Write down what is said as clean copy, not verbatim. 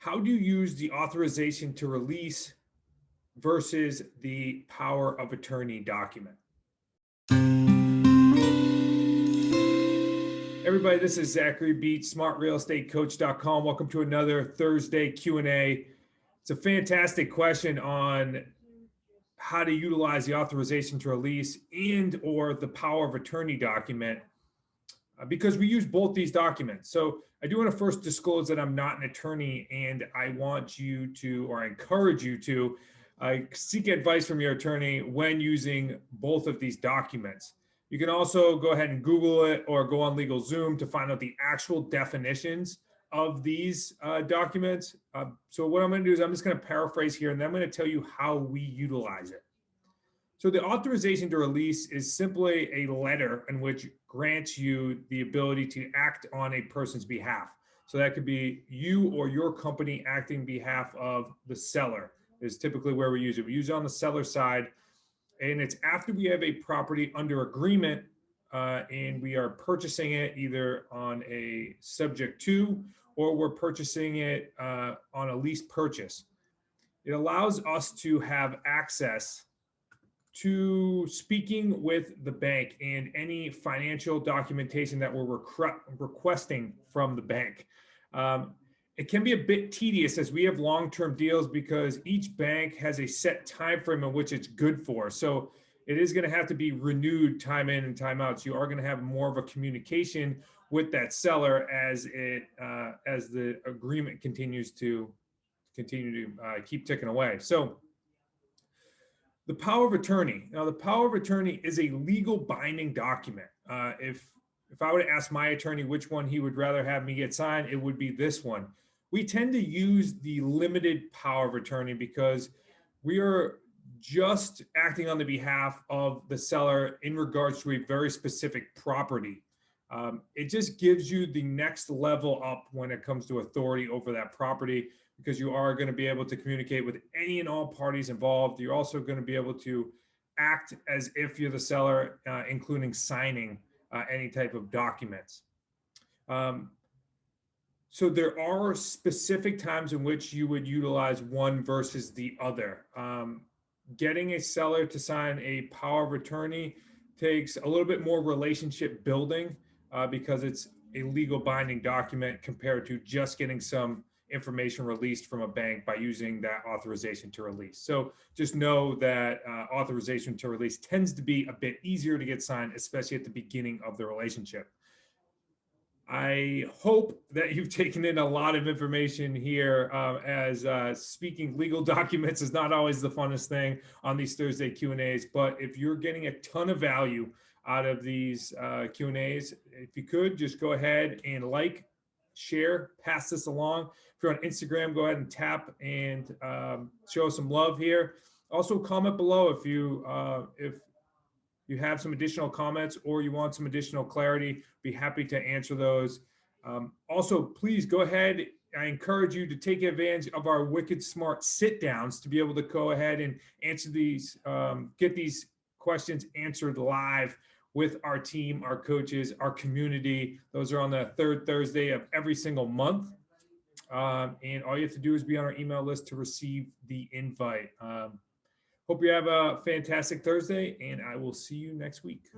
how do you use the authorization to release versus the power of attorney document? Everybody, this is Zachary Beats, smartrealestatecoach.com. Welcome to another Thursday Q&A. It's a fantastic question on how to utilize the authorization to release and or the power of attorney document because we use both these documents. So I do want to first disclose that I'm not an attorney, and I want you to, or I encourage you to seek advice from your attorney when using both of these documents. You can also go ahead and Google it or go on LegalZoom to find out the actual definitions of these documents. So what I'm going to do is I'm just going to paraphrase here, and then I'm going to tell you how we utilize it. So the authorization to release is simply a letter in which grants you the ability to act on a person's behalf. So that could be you or your company acting on behalf of the seller is typically where we use it. We use it on the seller side, and it's after we have a property under agreement and we are purchasing it either on a subject to or we're purchasing it on a lease purchase. It allows us to have access to speaking with the bank and any financial documentation that we're requesting from the bank. It can be a bit tedious as we have long-term deals because each bank has a set time frame in which it's good for. So it is going to have to be renewed time in and time out. So you are going to have more of a communication with that seller as the agreement continues to keep ticking away. So the power of attorney. Now, the power of attorney is a legal binding document. If I were to ask my attorney which one he would rather have me get signed, it would be this one. We tend to use the limited power of attorney because we are just acting on the behalf of the seller in regards to a very specific property. It just gives you the next level up when it comes to authority over that property, because you are going to be able to communicate with any and all parties involved. You're also going to be able to act as if you're the seller, including signing any type of documents. So there are specific times in which you would utilize one versus the other. Getting a seller to sign a power of attorney takes a little bit more relationship building because it's a legal binding document compared to just getting some information released from a bank by using that authorization to release. So just know that authorization to release tends to be a bit easier to get signed, especially at the beginning of the relationship. I hope that you've taken in a lot of information here, as speaking legal documents is not always the funnest thing on these Thursday Q&As, but if you're getting a ton of value out of these Q&As, if you could just go ahead and share, pass this along. If you're on Instagram, go ahead and tap and show some love here. Also, comment below if you have some additional comments or you want some additional clarity. Be happy to answer those. Also, please go ahead. I encourage you to take advantage of our Wicked Smart sit downs to be able to go ahead and answer these, get these questions answered live with our team, our coaches, our community. Those are on the third Thursday of every single month. And all you have to do is be on our email list to receive the invite. Hope you have a fantastic Thursday, and I will see you next week.